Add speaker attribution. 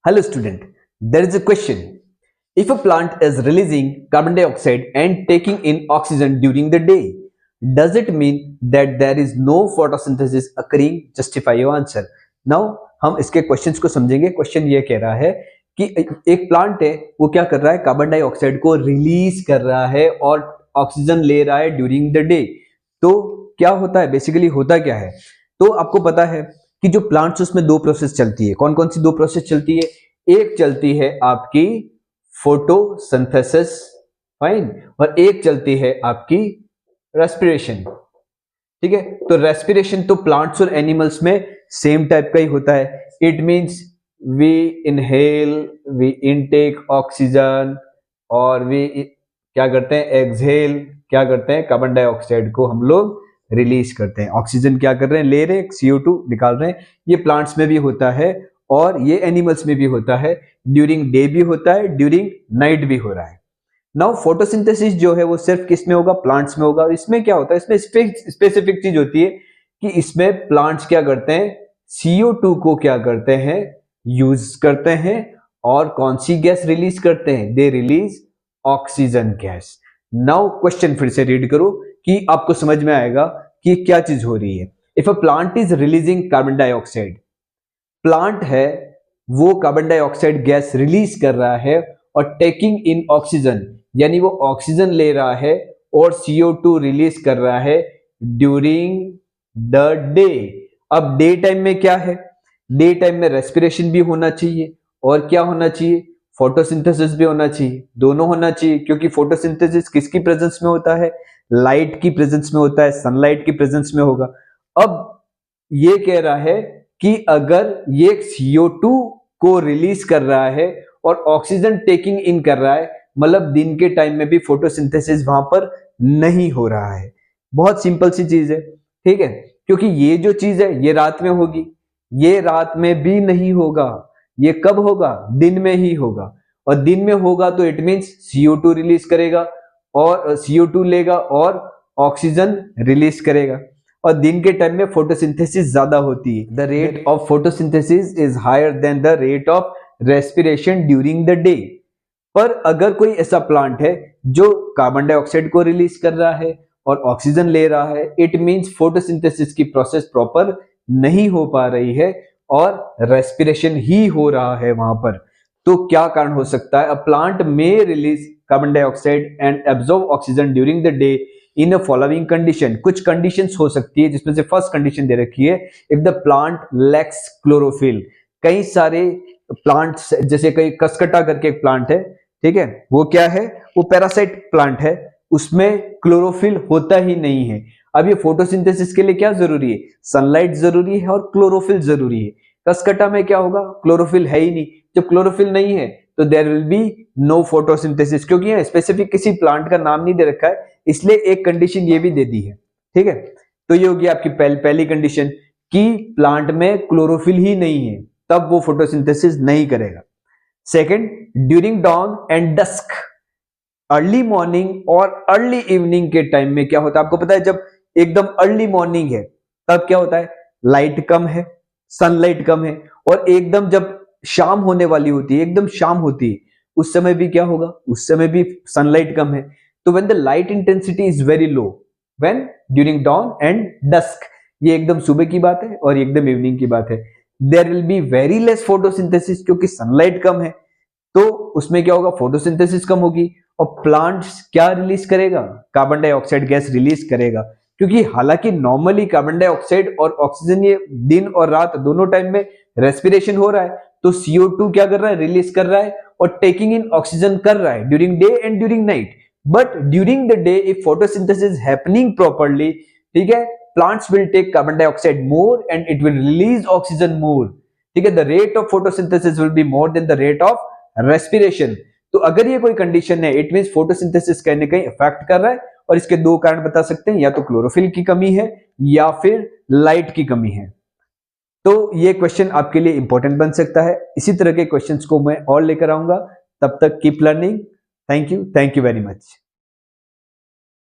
Speaker 1: Hello student, there is a question. If a plant is releasing carbon dioxide and taking in oxygen during the day, does it mean that there is no photosynthesis occurring? Justify your answer. Now हम इसके questions को समझेंगे. Question ये कह रहा है कि एक प्लांट है, वो क्या कर रहा है, कार्बन डाइऑक्साइड को रिलीज कर रहा है और ऑक्सीजन ले रहा है ड्यूरिंग द डे. तो क्या होता है, बेसिकली होता क्या है, तो आपको पता है कि जो प्लांट्स उसमें दो प्रोसेस चलती है. कौन कौन सी दो प्रोसेस चलती है? एक चलती है आपकी फोटोसिंथेसिस, फाइन, और एक चलती है आपकी रेस्पिरेशन. ठीक है, तो रेस्पिरेशन तो प्लांट्स और एनिमल्स में सेम टाइप का ही होता है. It means we inhale, we intake oxygen और वी क्या करते हैं, एक्सहेल, क्या करते हैं, कार्बन डाइऑक्साइड को हम लोग रिलीज करते हैं. ऑक्सीजन क्या कर रहे हैं, ले रहे हैं, CO2 निकाल रहे हैं. ये प्लांट्स में भी होता है और ये एनिमल्स में भी होता है. ड्यूरिंग डे भी होता है, ड्यूरिंग नाइट भी हो रहा है. नाउ फोटोसिंथेसिस जो है वो सिर्फ किस में होगा, प्लांट्स में होगा. इसमें क्या होता है, इसमें स्पेसिफिक चीज होती है कि इसमें प्लांट्स क्या करते हैं, CO2 को क्या करते हैं, यूज करते हैं. और कौन सी गैस रिलीज करते हैं, they release oxygen gas. Now question फिर से रीड करो कि आपको समझ में आएगा कि क्या चीज हो रही है. If a plant is releasing carbon dioxide, plant है वो कार्बन डाइऑक्साइड गैस रिलीज कर रहा है और टेकिंग इन ऑक्सीजन, यानी वो ऑक्सीजन ले रहा है और CO2 रिलीज कर रहा है ड्यूरिंग द डे. अब डे टाइम में क्या है, डे टाइम में रेस्पिरेशन भी होना चाहिए और क्या होना चाहिए, फोटोसिंथेसिस भी होना चाहिए. दोनों होना चाहिए, क्योंकि फोटोसिंथेसिस किसकी प्रेजेंस में होता है, लाइट की प्रेजेंस में होता है, सनलाइट की प्रेजेंस में होगा. अब ये कह रहा है कि अगर ये CO2 को रिलीज कर रहा है और ऑक्सीजन टेकिंग इन कर रहा है, मतलब दिन के टाइम में भी फोटोसिंथेसिस वहां पर नहीं हो रहा है. बहुत सिंपल सी चीज है, ठीक है, क्योंकि ये जो चीज है ये रात में होगी, ये रात में भी नहीं होगा. ये कब होगा, दिन में ही होगा. और दिन में होगा तो इट मींस CO2 रिलीज करेगा और CO2 लेगा और ऑक्सीजन रिलीज करेगा. और दिन के टाइम में फोटोसिंथेसिस ज्यादा होती है. The rate of photosynthesis is higher than the rate of respiration during the day. पर अगर कोई ऐसा प्लांट है जो कार्बन डाइऑक्साइड को रिलीज कर रहा है और ऑक्सीजन ले रहा है, इट मींस फोटोसिंथेसिस की प्रोसेस प्रॉपर नहीं हो पा रही है और रेस्पिरेशन ही हो रहा है वहां पर. तो क्या कारण हो सकता है, अ प्लांट में release carbon dioxide and absorb oxygen during the day in a following condition. कुछ कंडीशंस हो सकती है, जिसमें से फर्स्ट कंडीशन दे रखी है, if the plant lakhs chlorophyll. कई सारे प्लांट्स, जैसे कई कसकटा करके एक प्लांट है, ठीक है, वो क्या है, वो पैरासाइट प्लांट है, उसमें क्लोरोफिल होता ही नहीं है. अब ये फोटोसिंथेसिस के लिए क्या जरूरी है, सनलाइट जरूरी है और क्लोरोफिल जरूरी है. कसकटा में क्या होगा, क्लोरोफिल है ही नहीं. जब क्लोरोफिल नहीं है तो there will be no photosynthesis. क्योंकि यहाँ स्पेसिफिक किसी प्लांट का नाम नहीं दे रखा है, इसलिए एक कंडीशन ये भी दे दी है. ठीक है, तो ये होगी आपकी पहली कंडीशन कि प्लांट में क्लोरोफिल ही नहीं है, तब वो फोटोसिंथेसिस नहीं करेगा. Second, during dawn and dusk, early morning और अर्ली इवनिंग के टाइम में क्या होता है, आपको पता है, जब एकदम अर्ली मॉर्निंग है तब क्या होता है, लाइट कम है, सनलाइट कम है. और एकदम जब शाम होने वाली होती है, एकदम शाम होती है, उस समय भी क्या होगा, उस समय भी सनलाइट कम है. तो when the light intensity is very low, when during dawn and dusk, ये एकदम सुबह की बात है और एकदम इवनिंग की बात है, there will be very less photosynthesis, क्योंकि सनलाइट कम है. तो उसमें क्या होगा, फोटोसिंथेसिस कम होगी और प्लांट्स क्या रिलीज करेगा, कार्बन डाइऑक्साइड गैस रिलीज करेगा. क्योंकि हालांकि नॉर्मली कार्बन डाइऑक्साइड और ऑक्सीजन ये दिन और रात दोनों टाइम में रेस्पिरेशन हो रहा है, तो CO2 क्या कर रहा है, रिलीज कर रहा है और टेकिंग इन ऑक्सीजन कर रहा है during day and during night. But during the day if photosynthesis happening properly, ठीक है, plants will take carbon dioxide more and it will release oxygen more. ठीक है, the rate of photosynthesis will be more than the rate of respiration. तो अगर ये कोई condition है, it means photosynthesis कहीं ना कहीं इफेक्ट कर रहा है. और इसके दो कारण बता सकते हैं, या तो क्लोरोफिल की कमी है या फिर लाइट की कमी है. तो ये क्वेश्चन आपके लिए इंपॉर्टेंट बन सकता है. इसी तरह के क्वेश्चंस को मैं और लेकर आऊंगा. तब तक keep learning. Thank you very much.